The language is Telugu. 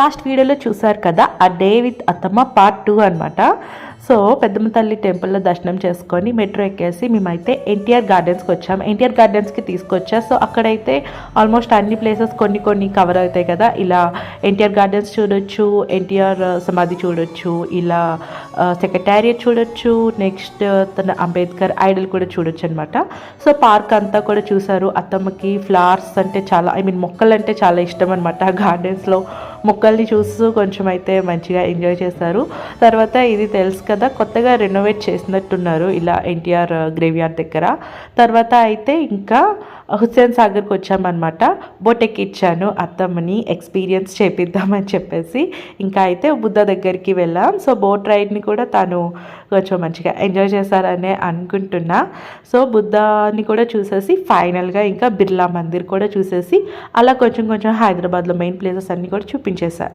లాస్ట్ వీడియోలో చూసారు కదా ఆ డే విత్ అత్తమ్మ పార్ట్ 2 అనమాట. సో పెద్దమ్మ తల్లి టెంపుల్లో దర్శనం చేసుకొని మెట్రో ఎక్కేసి మేమైతే ఎన్టీఆర్ గార్డెన్స్కి వచ్చాము. ఎన్టీఆర్ గార్డెన్స్కి తీసుకొచ్చా. సో అక్కడైతే ఆల్మోస్ట్ అన్ని ప్లేసెస్ కొన్ని కవర్ అవుతాయి కదా. ఇలా ఎన్టీఆర్ గార్డెన్స్ చూడొచ్చు, ఎన్టీఆర్ సమాధి చూడొచ్చు, ఇలా సెక్రటేరియట్ చూడొచ్చు, నెక్స్ట్ తన అంబేద్కర్ ఐడల్ కూడా చూడొచ్చు అనమాట. సో పార్క్ అంతా కూడా చూసారు. అత్తమ్మకి ఫ్లవర్స్ అంటే చాలా మొక్కలు అంటే చాలా ఇష్టం అనమాట. ఆ గార్డెన్స్లో మొక్కల్ని చూస్తూ కొంచెం అయితే మంచిగా ఎంజాయ్ చేస్తారు. తర్వాత ఇది తెలుసు కదా, కొత్తగా రెనోవేట్ చేసినట్టున్నారు ఇలా ఎన్టీఆర్ గ్రేవ్ యార్డ్ దగ్గర. తర్వాత అయితే ఇంకా హుస్సేన్ సాగర్కి వచ్చామన్నమాట. బోట్ ఎక్కిచ్చాను అత్తమ్మని, ఎక్స్పీరియన్స్ చేపిద్దామని చెప్పేసి. ఇంకా అయితే బుద్ధ దగ్గరికి వెళ్ళాం. సో బోట్ రైడ్ని కూడా తను కొంచెం మంచిగా ఎంజాయ్ చేశారనే అనుకుంటున్నా. సో బుద్ధని కూడా చూసేసి ఫైనల్గా ఇంకా బిర్లా మందిర్ కూడా చూసేసి అలా కొంచెం హైదరాబాద్లో మెయిన్ ప్లేసెస్ అన్నీ కూడా చూపించేశారు.